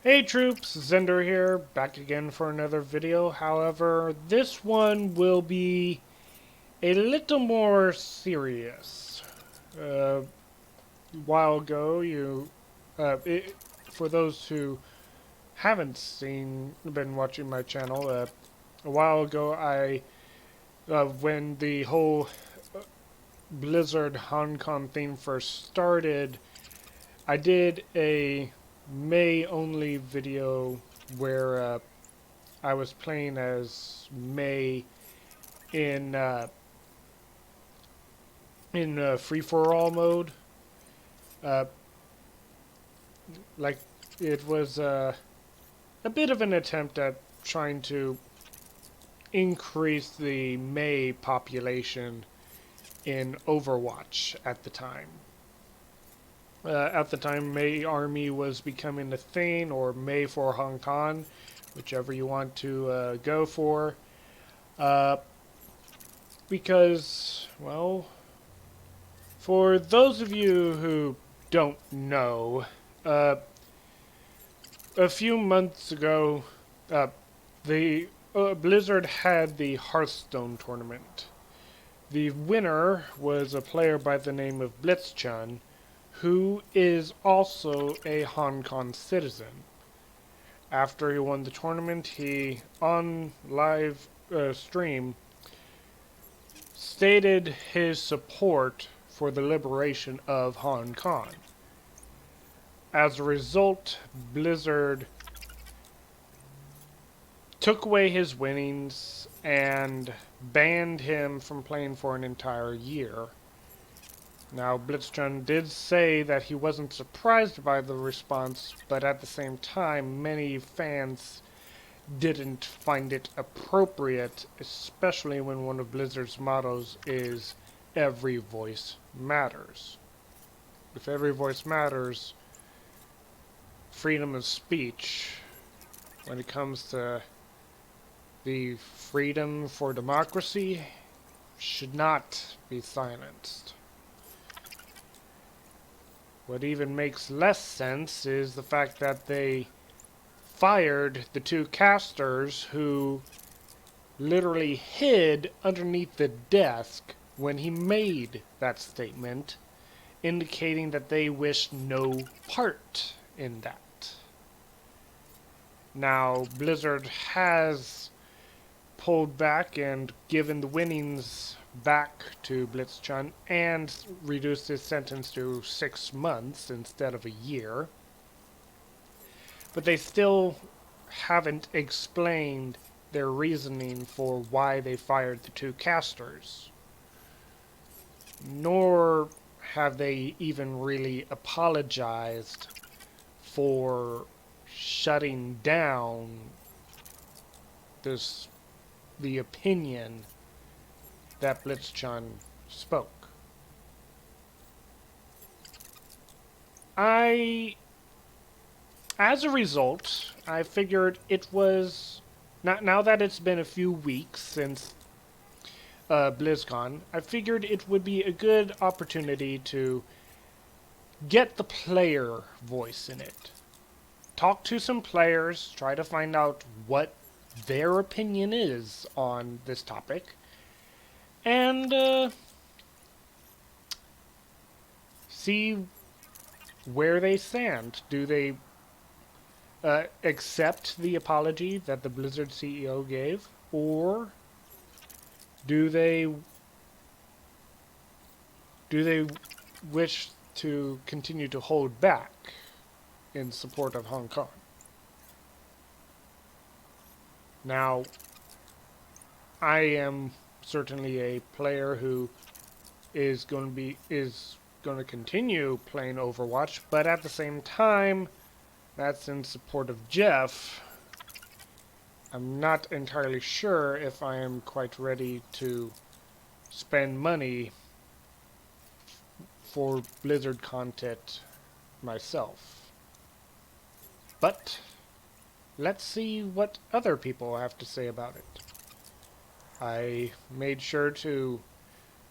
Hey troops, Zender here, back again for another video. However, this one will be a little more serious. A while ago, for those who haven't been watching my channel, a while ago when the whole Blizzard Hong Kong thing first started, I did a May only video where I was playing as May in uh, in free for all mode. Uh, like it was a bit of an attempt at trying to increase the May population in Overwatch at the time. At the time, May Army was becoming a thing, or May for Hong Kong, whichever you want to go for. Uh, because, well, for those of you who don't know, a few months ago, the Blizzard had the Hearthstone tournament. The winner was a player by the name of BlizzCon, who is also a Hong Kong citizen. After he won the tournament, he, on live stream, stated his support for the liberation of Hong Kong. As a result, Blizzard took away his winnings and banned him from playing for an entire year. Now, BlizzCon did say that he wasn't surprised by the response, but at the same time, many fans didn't find it appropriate, especially when one of Blizzard's mottos is every voice matters. If every voice matters, freedom of speech, when it comes to the freedom for democracy, should not be silenced. What even makes less sense is the fact that they fired the two casters who literally hid underneath the desk when he made that statement, indicating that they wished no part in that. Now, Blizzard has pulled back and given the winnings back to BlizzCon and reduced his sentence to 6 months instead of a year. But they still haven't explained their reasoning for why they fired the two casters. Nor have they even really apologized for shutting down the opinion that BlizzCon spoke. As a result, I figured it was, now that it's been a few weeks since BlizzCon, I figured it would be a good opportunity to get the player voice in it. Talk to some players, try to find out what their opinion is on this topic, and see where they stand. Do they accept the apology that the Blizzard CEO gave, or do they wish to continue to hold back in support of Hong Kong? Now, I am certainly a player who is going to continue playing Overwatch, but at the same time, that's in support of Jeff. I'm not entirely sure if I am quite ready to spend money for Blizzard content myself. But let's see what other people have to say about it. I made sure to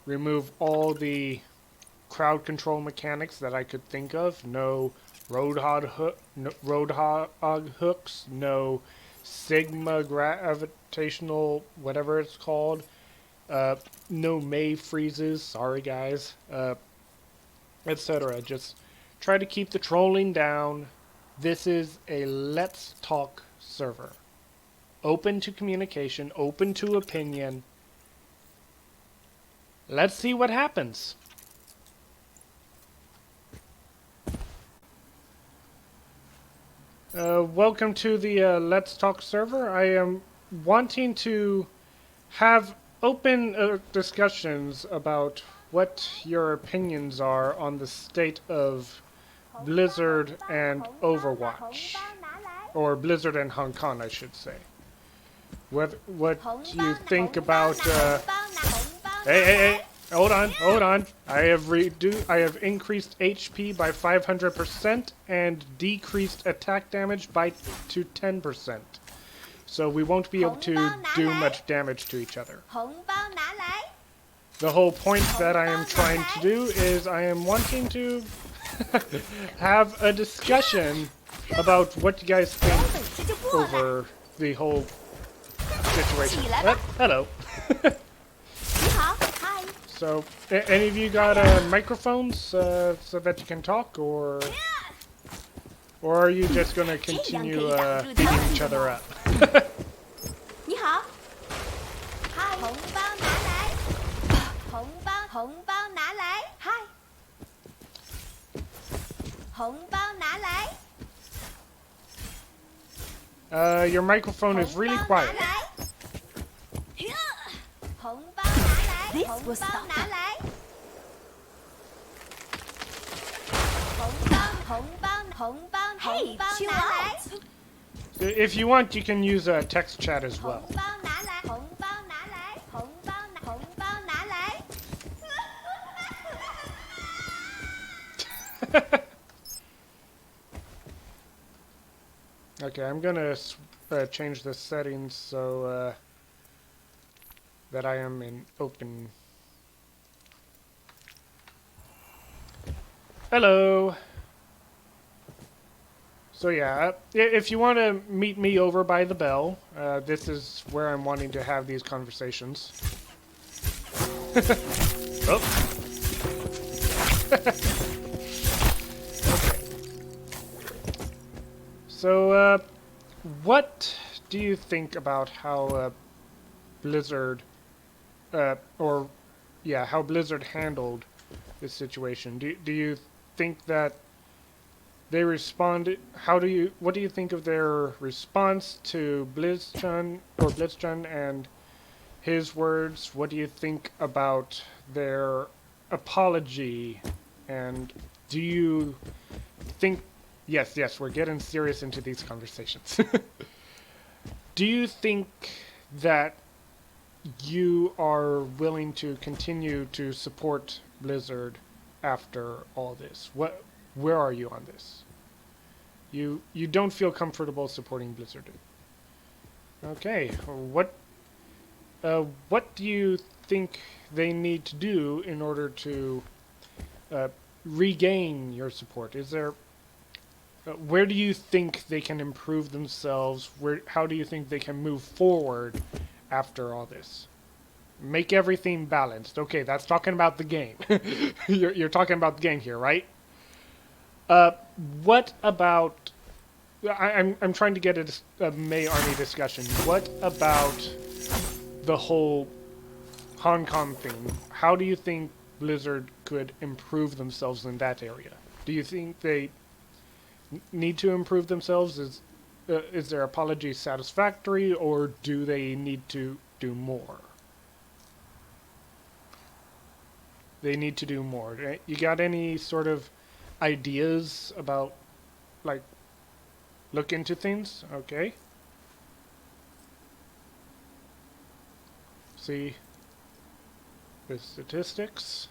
remove all the crowd control mechanics that I could think of. No roadhog hooks, no sigma gravitational, whatever it's called, no May freezes, sorry guys, etc. Just try to keep the trolling down. This is a Let's Talk server. Open to communication, open to opinion. Let's see what happens. Welcome to the Let's Talk server. I am wanting to have open discussions about what your opinions are on the state of Blizzard and Overwatch. Or Blizzard and Hong Kong, I should say. What you think about, hey, hold on. I have increased HP by 500% and decreased attack damage to 10%. So we won't be able to do much damage to each other. The whole point that I am trying to do is I am wanting to have a discussion about what you guys think over the whole situation. Hello. So, any of you got microphones so that you can talk, or are you just gonna continue beating each other up? Your microphone is really quiet. This was Hey, chill out. If you want, you can use text chat as well. Okay, I'm gonna change the settings so that I am in open. Hello. So yeah, if you want to meet me over by the bell, this is where I'm wanting to have these conversations. Oh. Okay. So, what do you think about how Blizzard, how Blizzard handled this situation? Do you think that they responded? What do you think of their response to BlizzCon and his words? What do you think about their apology? And do you think, yes, we're getting serious into these conversations. Do you think that you are willing to continue to support Blizzard after all this? Where are you on this? You don't feel comfortable supporting Blizzard. Okay, what do you think they need to do in order to regain your support? Is there where do you think they can improve themselves? How do you think they can move forward after all this? Make everything balanced. Okay, that's talking about the game. You're talking about the game here, right? What about... I'm trying to get a May Army discussion. What about the whole Hong Kong thing? How do you think Blizzard could improve themselves in that area? Do you think they need to improve themselves? Is their apology satisfactory, or do they need to do more? They need to do more. You got any sort of ideas about, like, look into things? Okay. See the statistics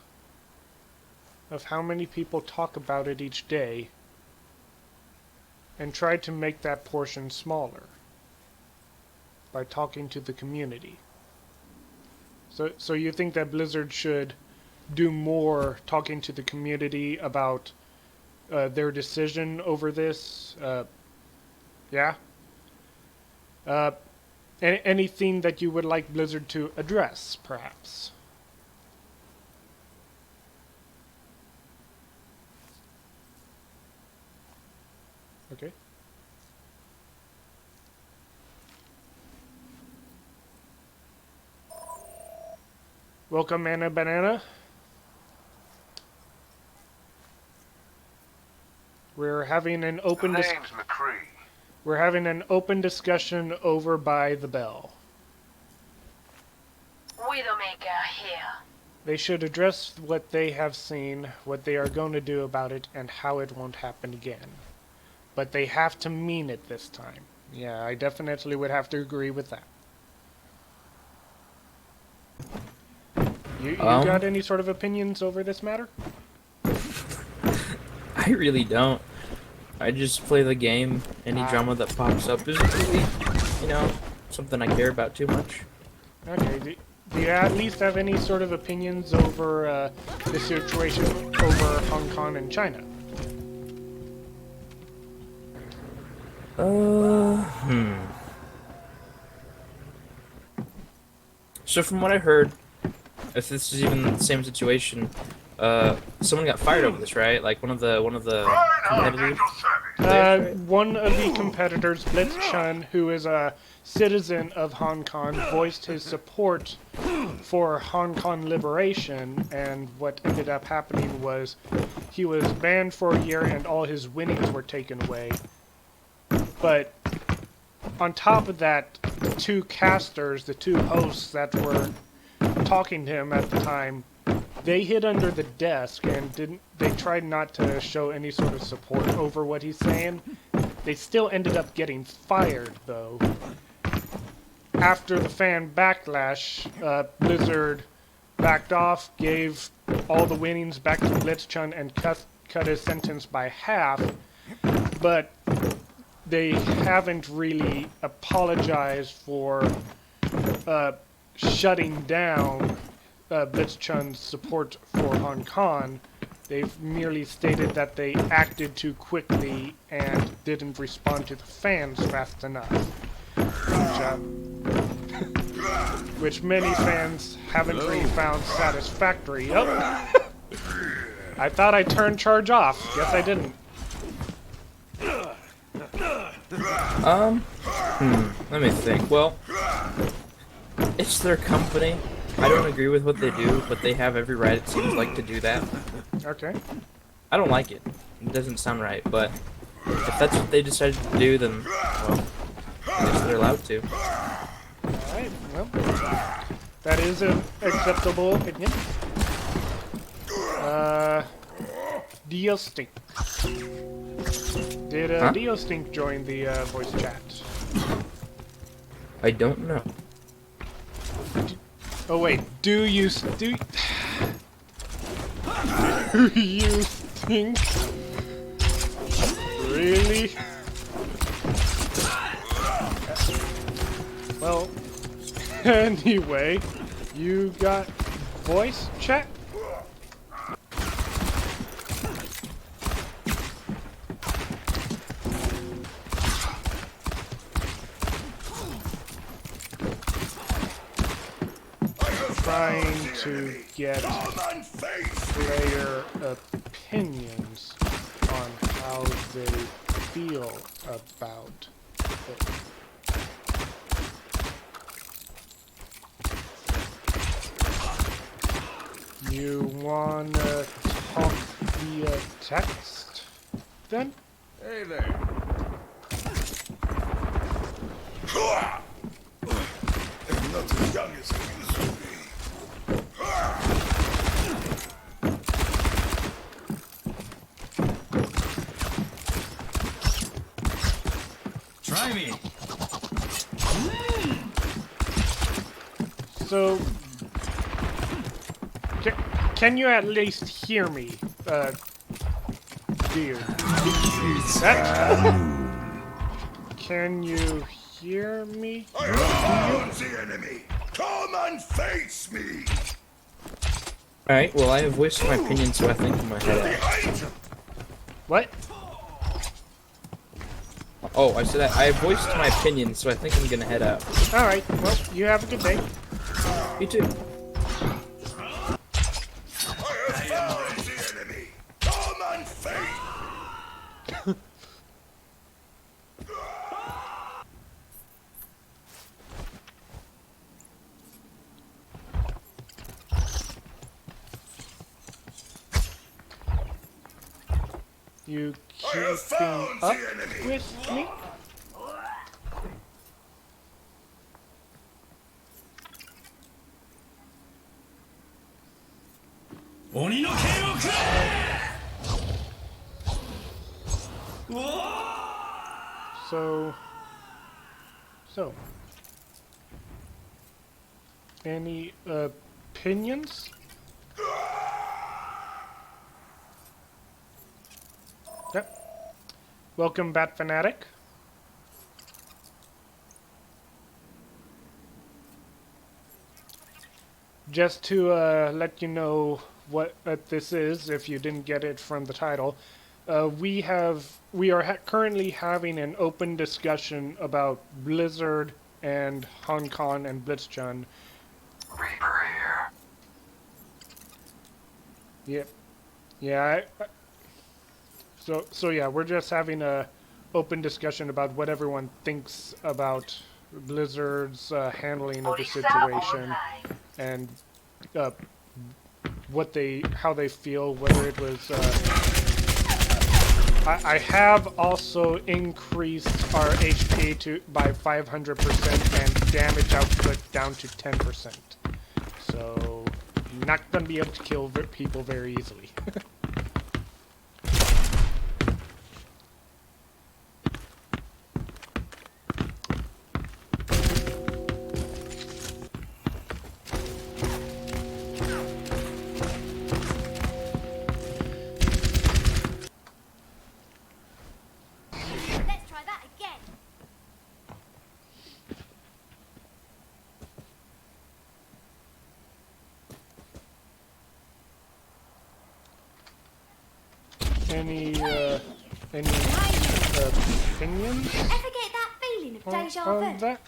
of how many people talk about it each day, and try to make that portion smaller by talking to the community. So you think that Blizzard should do more talking to the community about their decision over this. Yeah. Anything that you would like Blizzard to address, perhaps? Okay. Welcome, Anna Banana. We're having an open We're having an open discussion over by the bell. Widowmaker here. They should address what they have seen, what they are going to do about it, and how it won't happen again. But they have to mean it this time. Yeah, I definitely would have to agree with that. You got any sort of opinions over this matter? I really don't. I just play the game. Any drama that pops up isn't really, you know, something I care about too much. Okay, do you at least have any sort of opinions over the situation over Hong Kong and China? So from what I heard, if this is even the same situation, someone got fired over this, right? Like one of the competitors. One of the competitors, BlitzCon, who is a citizen of Hong Kong, voiced his support for Hong Kong liberation, and what ended up happening was he was banned for a year and all his winnings were taken away. But on top of that, the two casters, the two hosts that were talking to him at the time, they hid under the desk and they tried not to show any sort of support over what he's saying. They still ended up getting fired, though. After the fan backlash, Blizzard backed off, gave all the winnings back to BlitzCon, and cut his sentence by half. But they haven't really apologized for shutting down BlitzChun's support for Hong Kong. They've merely stated that they acted too quickly and didn't respond to the fans fast enough. Which many fans haven't really found satisfactory. Oh. I thought I turned charge off. Guess I didn't. Let me think. Well, it's their company. I don't agree with what they do, but they have every right, it seems like, to do that. Okay. I don't like it. It doesn't sound right, but if that's what they decided to do, then, well, I guess they're allowed to. Alright, well, that is an acceptable opinion. Diostink. Did Diostink join the voice chat? I don't know. Oh wait, do you think? Really? Well, anyway, you got voice chat? Trying to get player opinions on how they feel about it. You wanna talk via text, then? Hey there. I'm not as young as I used to be. Try me. So, can you at least hear me, dear? Can you hear me? I have the enemy. Come and face me. Alright, well, I have voiced my opinion, so I think in my head. What? Oh, I said I voiced my opinion, so I think I'm gonna head out. Alright, well, you have a good day. You too. I have found the enemy. Come and face. You I have keeping found up the enemy. with me? Oni no ken o kure! So, any opinions? Yep. Welcome, Bat Fanatic. Just to let you know what this is, if you didn't get it from the title, we are currently having an open discussion about Blizzard and Hong Kong and BlizzCon. Reaper here. Yep. Yeah. So yeah, we're just having a open discussion about what everyone thinks about Blizzard's handling of the situation and how they feel, whether it was. I have also increased our HP by 500% and damage output down to 10%. So, not gonna be able to kill people very easily. Let's try that again. Any opinions Ever get that feeling of deja on vu? that?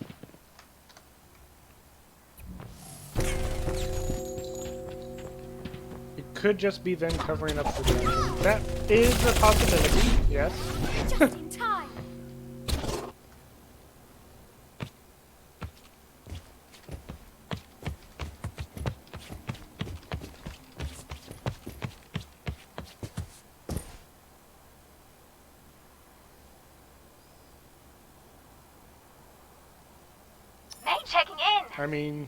It could just be them covering up for damage. That is a possibility, yes. Just in time. Name checking in. I mean,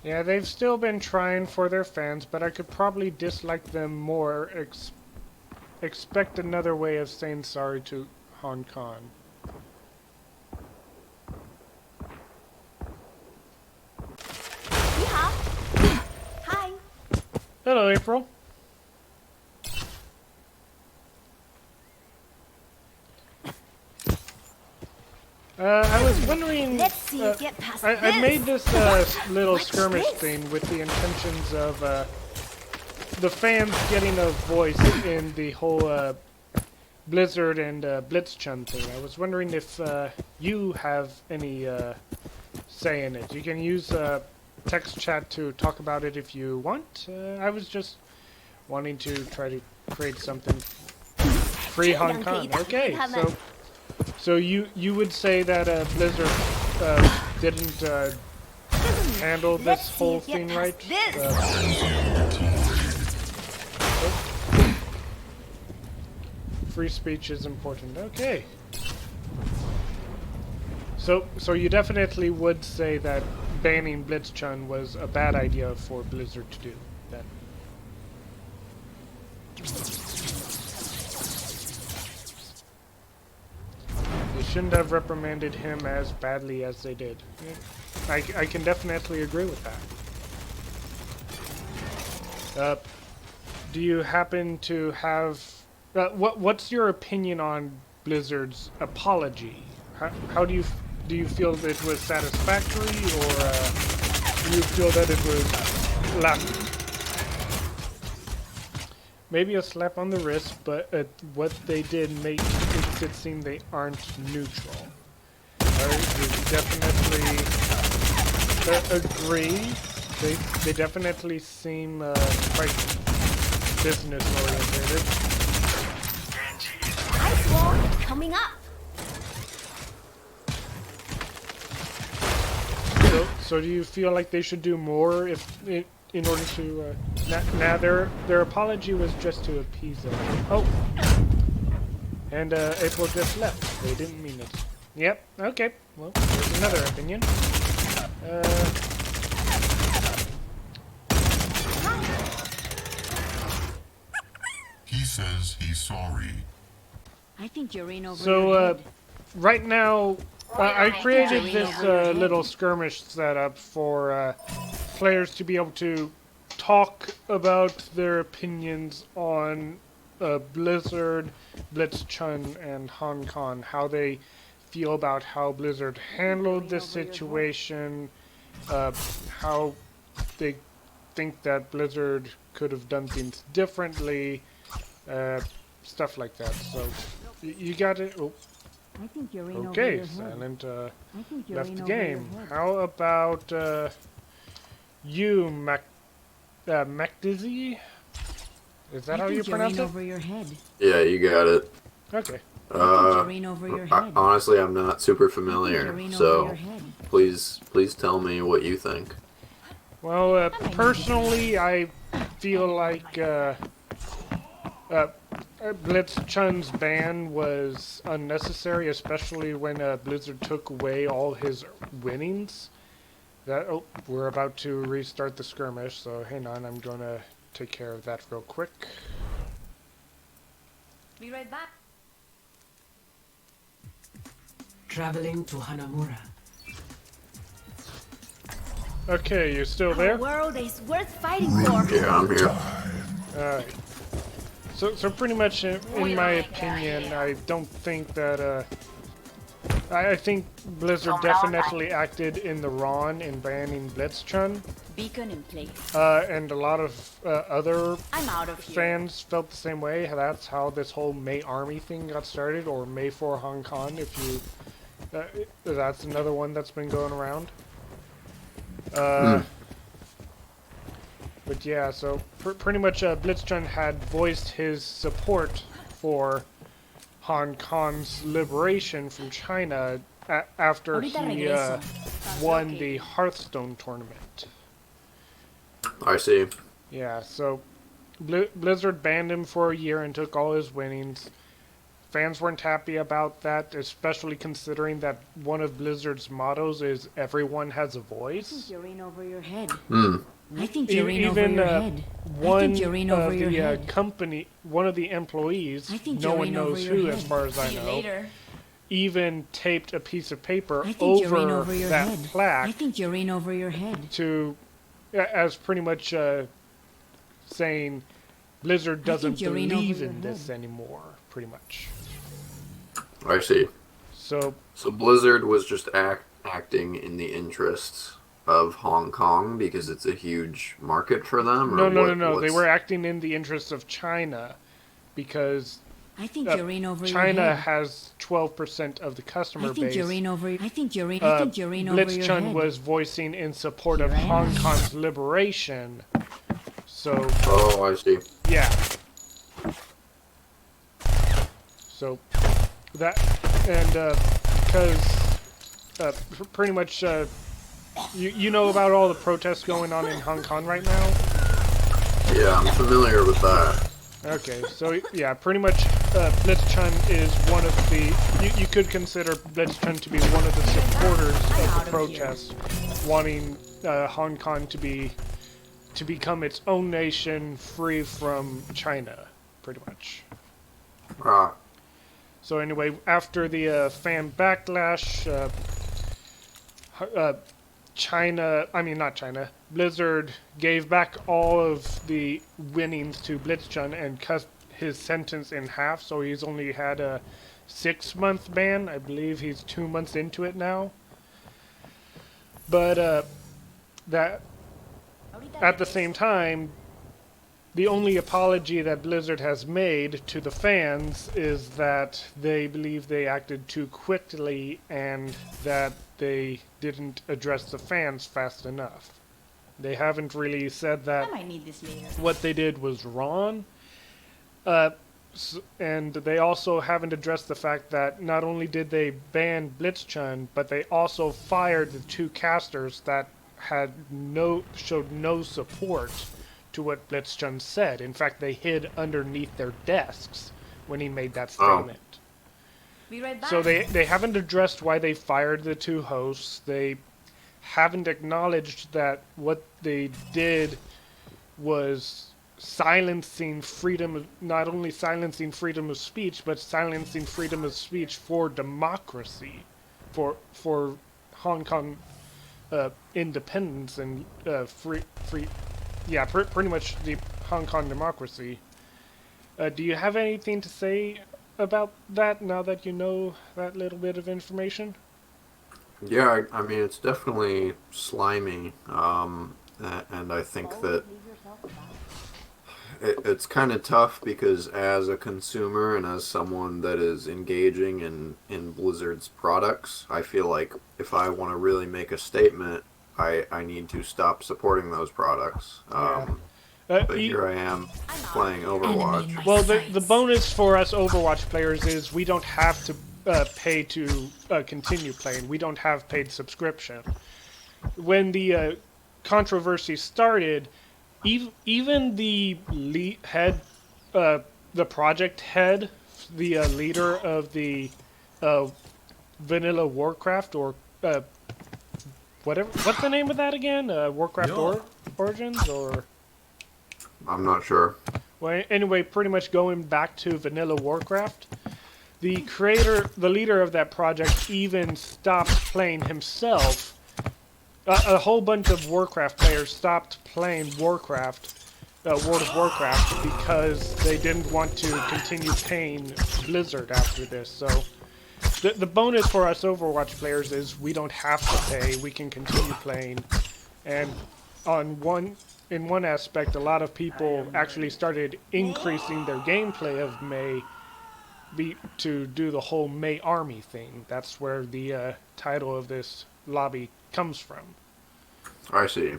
yeah, they've still been trying for their fans, but I could probably dislike them more. Expect another way of saying sorry to Hong Kong. Yeah. Hi. Hello, April. I was wondering. Let's see you get past I this. made this little Watch skirmish this. thing with the intentions of the fans getting a voice in the whole Blizzard and BlitzChun thing. I was wondering if you have any say in it. You can use text chat to talk about it if you want. I was just wanting to try to create something free Hong Kong. Okay, so you would say that Blizzard didn't handle this Let's see whole you get thing past right? this. Free speech is important. Okay. So you definitely would say that banning BlitzChun was a bad idea for Blizzard to do. Then. They shouldn't have reprimanded him as badly as they did. Yeah. I can definitely agree with that. Do you happen to have... what's your opinion on Blizzard's apology? How do you do you feel that it was satisfactory, or do you feel that it was lacking? Maybe a slap on the wrist, but what they did makes it seem they aren't neutral. I definitely agree. They definitely seem quite business oriented. Ice wall coming up. So do you feel like they should do more in order to now their apology was just to appease them. Oh, and April just left. They didn't mean it. Yep. Okay. Well, there's another opinion. He says he's sorry. I think you're in over your So head. right now, I created this little skirmish setup for players to be able to talk about their opinions on Blizzard, BlizzCon, and Hong Kong, how they feel about how Blizzard handled this situation, how they think that Blizzard could have done things differently, stuff like that. So you got it. Oh, I think you're in over okay, your head. Silent I think you're left in the over your game. head. How about you, MacDizzy? Is that I how think you you're pronounce in it? over your head. Yeah, you got it. Okay. I think you're in over your head. Honestly, I'm not super I think familiar, you're in over so your head. please tell me what you think. Well, personally, I feel like BlizzCon's ban was unnecessary, especially when Blizzard took away all his winnings. Oh, we're about to restart the skirmish, so hang on, I'm gonna take care of that real quick. Be right back. Traveling to Hanamura. Okay, you still Our there? world is worth fighting for. Yeah, I'm here. Alright. So pretty much, in my opinion, I don't think that, I think Blizzard definitely acted in the wrong in banning BlizzCon, Beacon in place. and a lot of other I'm out of here. fans felt the same way. That's how this whole May Army thing got started, or May for Hong Kong, if you... that's another one that's been going around. But yeah, so pretty much BlizzCon had voiced his support for Hong Kong's liberation from China after Ahorita he regreso. won the Hearthstone tournament. I see. Yeah, so Blizzard banned him for a year and took all his winnings. Fans weren't happy about that, especially considering that one of Blizzard's mottos is "Everyone has a I think voice." you're in over your head. Hmm. I think you're in over Even your head. I one think you're in over of your the head. company, one of the employees, I think no you're one in over knows your who, head. as far as I See you know, later. even taped a piece of paper I think you're in over over your that head. I plaque think you're in over your head. to, as pretty much saying Blizzard doesn't you're in over believe your in this head. anymore, pretty much. I see. So So Blizzard was just acting in the interests of Hong Kong because it's a huge market for them? no, Or no. They what's- were acting in the interests of China because I think you're in over your China head. has 12% of the I customer think base. you're in over. I think you're in. I think you're in over your BlizzCon head. was voicing in support of Here I Hong am. Kong's liberation. So, Oh, I see. yeah. So, that, and, because, pretty much, you know about all the protests going on in Hong Kong right now? Yeah, I'm familiar with that. Okay, so yeah, pretty much BlizzCon is one of the... You could consider BlizzCon to be one of the supporters of the protests, wanting Hong Kong to become its own nation, free from China, pretty much. Ah, So anyway, after the fan backlash, Blizzard gave back all of the winnings to BlizzCon and cut his sentence in half, so he's only had 6-month ban. I believe he's 2 months into it now. But that at the same time, the only apology that Blizzard has made to the fans is that they believe they acted too quickly and that they didn't address the fans fast enough. They haven't really said that I might need this later. what they did was wrong. And they also haven't addressed the fact that not only did they ban BlitzChun, but they also fired the 2 casters that had showed no support to what BlitzChun said. In fact, they hid underneath their desks when he made that statement. Be right back. So they haven't addressed why they fired the 2 hosts. They haven't acknowledged that what they did was silencing freedom, not only silencing freedom of speech, but silencing freedom of speech for democracy, for Hong Kong independence and pretty much the Hong Kong democracy. Do you have anything to say about that now that you know that little bit of information? Yeah, I mean, it's definitely slimy, and I think that it's kind of tough because as a consumer and as someone that is engaging in Blizzard's products, I feel like if I want to really make a statement, I need to stop supporting those products. But here I am playing Overwatch. Well, the bonus for us Overwatch players is we don't have to pay to continue playing. We don't have paid subscription. When the controversy started, even the head, the project head, the leader of the Vanilla Warcraft, or whatever, what's the name of that again? Warcraft Origins, or? I'm not sure. Well, anyway, pretty much going back to Vanilla Warcraft, the leader of that project even stopped playing himself. A whole bunch of Warcraft players stopped playing Warcraft, World of Warcraft, because they didn't want to continue paying Blizzard after this. So the bonus for us Overwatch players is we don't have to pay, we can continue playing. And in one aspect, a lot of people actually started increasing their gameplay of May to do the whole May Army thing. That's where the title of this lobby comes from. I see.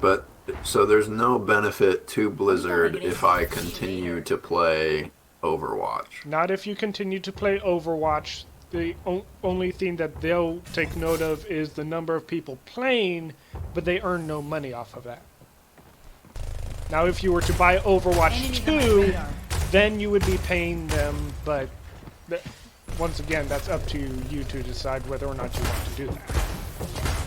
But, so there's no benefit to Blizzard if I continue to play Overwatch. Not if you continue to play Overwatch. The only thing that they'll take note of is the number of people playing, but they earn no money off of that. Now, if you were to buy Overwatch 2, then you would be paying them, but once again, that's up to you to decide whether or not you want to do that.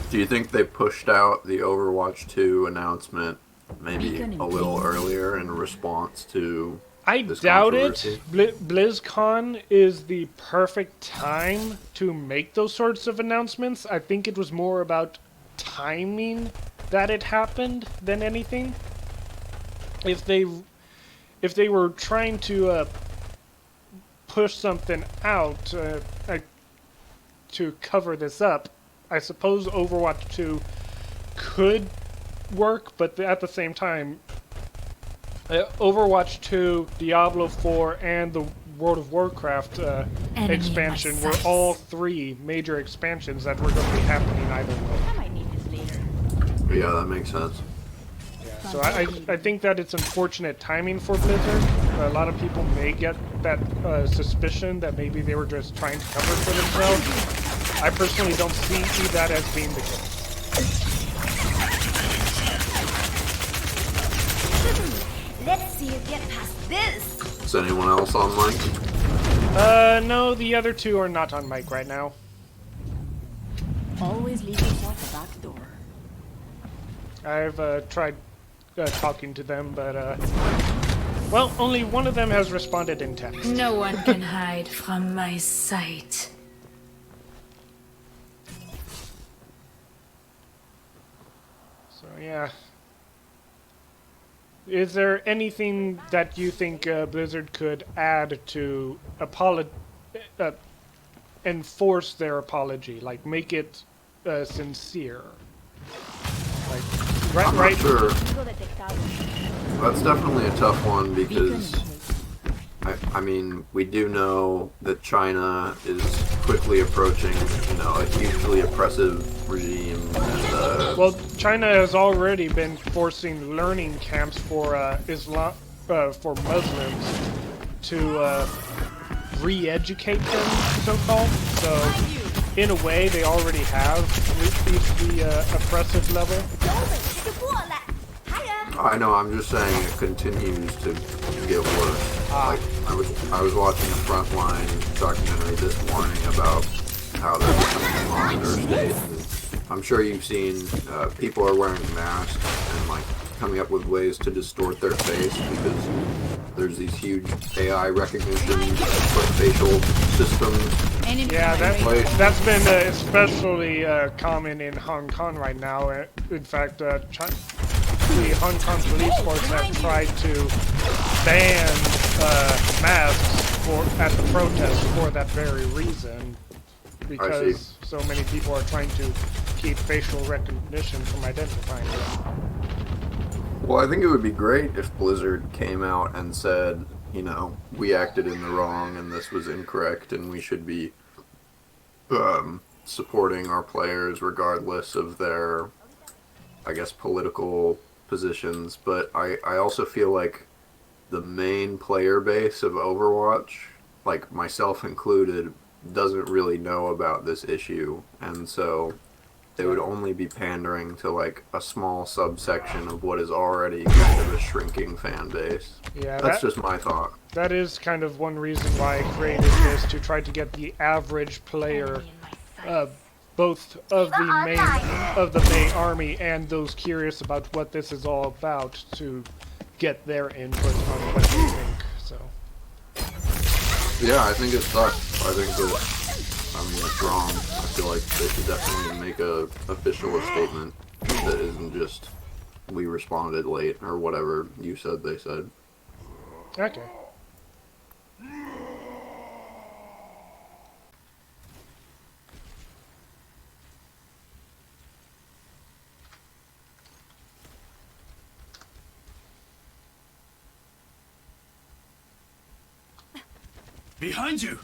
Do you think they pushed out the Overwatch 2 announcement maybe a little earlier in response to I this doubt it. controversy? BlizzCon is the perfect time to make those sorts of announcements. I think it was more about timing that it happened than anything. If they were trying to push something out to cover this up, I suppose Overwatch 2 could work, but at the same time, Overwatch 2, Diablo 4, and the World of Warcraft expansion were all 3 major expansions that were going to be happening either way. I might need this later. Yeah, that makes sense. Yeah, so I think that it's unfortunate timing for Blizzard. A lot of people may get that suspicion that maybe they were just trying to cover for themselves. I personally don't see that as being the case. Let's see you get past this. Is anyone else on mic? No, the other 2 are not on mic right now. Always leave yourself a back door. I've tried talking to them, but well, only one of them has responded in text. No one can hide from my sight. So yeah. Is there anything that you think Blizzard could add to enforce their apology, like make it sincere? Like, I'm not right? sure. That's definitely a tough one because, I mean, we do know that China is quickly approaching, a hugely oppressive regime. And, Well, China has already been forcing learning camps for for Muslims to re-educate them, so-called. So, in a way, they already have reached the oppressive level. I know. I'm just saying it continues to get worse. Like I was watching a Frontline documentary this morning about how they're becoming a monitor state. And I'm sure you've seen people are wearing masks and like coming up with ways to distort their face because there's these huge AI recognition facial systems. Yeah, that's been especially common in Hong Kong right now. In fact, the Hong Kong police force have tried to ban masks at the protests for that very reason, because so many people are trying to keep facial recognition from identifying them. Well, I think it would be great if Blizzard came out and said, we acted in the wrong and this was incorrect and we should be supporting our players regardless of their, I guess, political positions. But I also feel like the main player base of Overwatch, like myself included, doesn't really know about this issue, and so they would only be pandering to like a small subsection of what is already kind of a shrinking fan base. Yeah, that's just my thought. That is kind of one reason why I created this, to try to get the average player, both of the main army and those curious about what this is all about, to get their input on what they think. So. Yeah, I think it sucks. I think that. It's wrong. I feel like they should definitely make a official statement that isn't just we responded late or whatever you said they said. Okay. Behind you!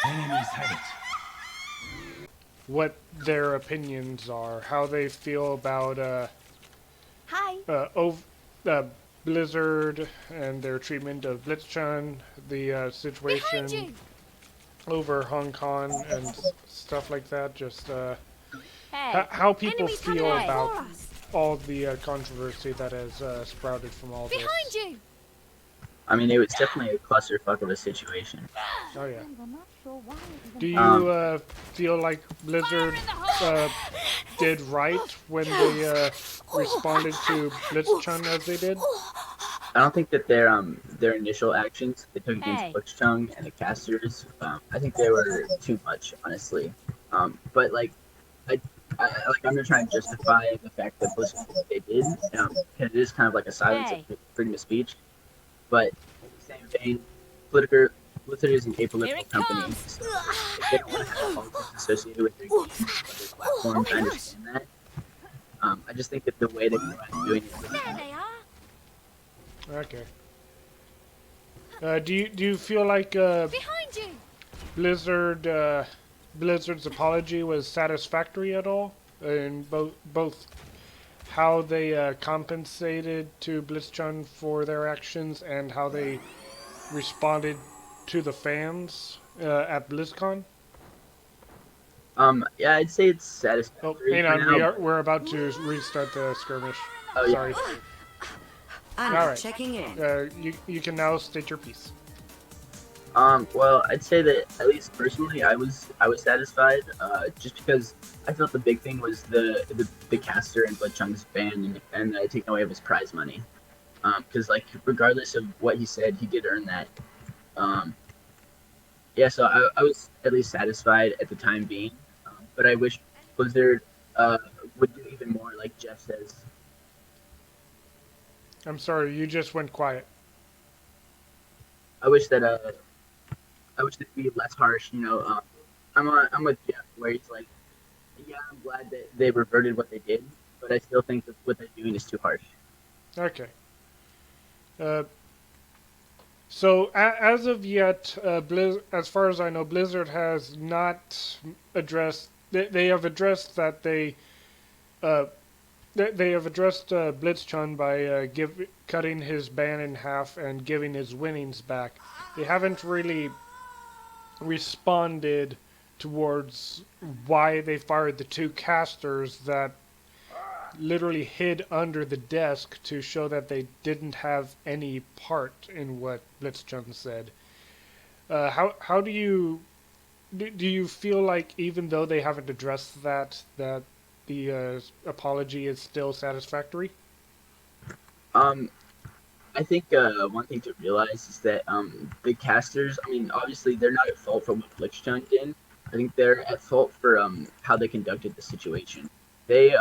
Enemies have it. What their opinions are, how they feel about Blizzard and their treatment of BlizzCon, the situation over Hong Kong and stuff like that. Just how people feel about all the controversy that has sprouted from all this. I mean, it was definitely a clusterfuck of a situation. Oh yeah. Do you feel like Blizzard did right when they responded to BlizzCon as they did? I don't think that their initial actions they took against BlizzCon and the casters, I think they were too much, honestly. But like, I'm not trying to justify the fact that Blizzard did what they did, because it is kind of like a silence of freedom of speech. But in the same vein, Blizzard is an apolitical company, so if they don't want to have politics associated with their games or their platforms, I understand that. I just think that the way they go about doing it. Okay. Do you feel like Blizzard's apology was satisfactory at all? In both how they compensated to BlizzCon for their actions and how they responded to the fans at BlizzCon? Yeah, I'd say it's satisfactory. Oh, hang on, we're about to restart the skirmish. Oh, yeah. Sorry. I'm All right. checking in. You can now state your piece. Well, I'd say that at least personally, I was satisfied. Just because I felt the big thing was the caster and BlizzCon's ban and taking away of his prize money. Because like regardless of what he said, he did earn that. Yeah, so I was at least satisfied at the time being. But I wish Blizzard would do even more, like Jeff says. I'm sorry, you just went quiet. I wish that it'd be less harsh. You know, I'm with Jeff where he's like, yeah, I'm glad that they reverted what they did, but I still think that what they're doing is too harsh. Okay. So as of yet, as far as I know, Blizzard has not addressed. They have addressed that they have addressed Blitzchung by cutting his ban in half and giving his winnings back. They haven't really responded towards why they fired the two casters that literally hid under the desk to show that they didn't have any part in what Blitzchung said. How do you feel like, even though they haven't addressed that the apology is still satisfactory? I think one thing to realize is that the casters, I mean, obviously they're not at fault for what Blitzchung did. I think they're at fault for how they conducted the situation. They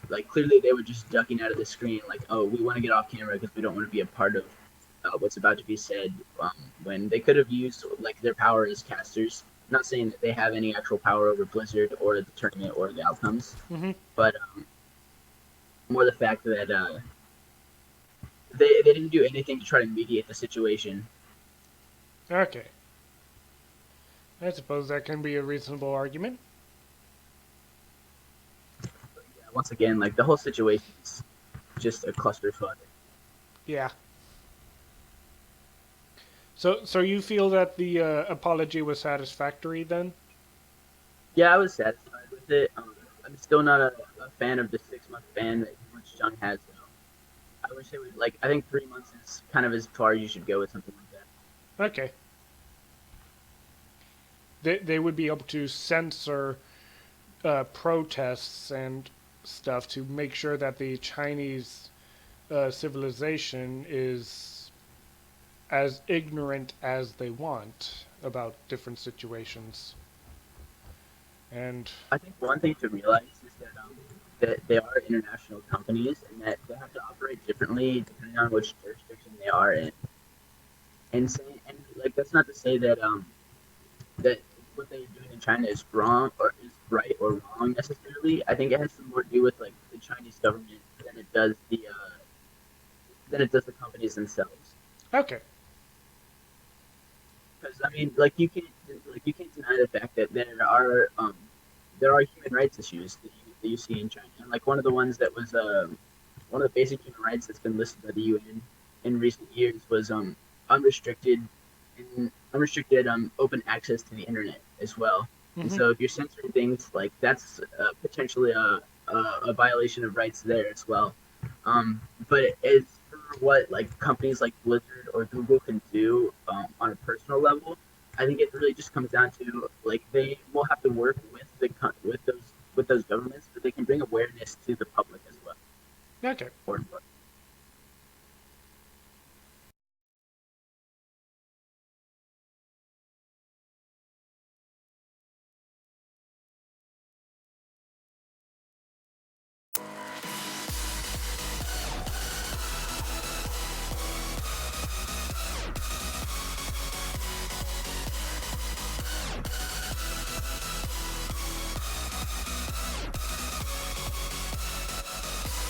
like clearly they were just ducking out of the screen, like, oh, we want to get off camera because we don't want to be a part of what's about to be said. When they could have used like their power as casters. I'm not saying that they have any actual power over Blizzard or the tournament or the outcomes, but more the fact that they didn't do anything to try to mediate the situation. Okay. I suppose that can be a reasonable argument. Once again, like the whole situation is just a clusterfuck. Yeah. So you feel that the apology was satisfactory then? Yeah, I was satisfied with it. I'm still not a fan of the 6-month ban that Blitzchung has, though. I wish they would, like, I think 3 months is kind of as far as you should go with something like that. Okay. They would be able to censor protests and stuff to make sure that the Chinese civilization is as ignorant as they want about different situations. And I think one thing to realize is that they are international companies and that they have to operate differently depending on which jurisdiction they are in. And like that's not to say that that what they're doing in China is wrong or is right or wrong necessarily. I think it has more to do with like the Chinese government than it does the companies themselves. okay. Because I mean, like you can't deny the fact that there are human rights issues that you see in China. And like one of the ones that was one of the basic human rights that's been listed by the UN in recent years was unrestricted open access to the internet as well. And so if you're censoring things, like that's potentially a violation of rights there as well. But as for what like companies like Blizzard or Google can do on a personal level, I think it really just comes down to like they will have to work with those governments, but they can bring awareness to the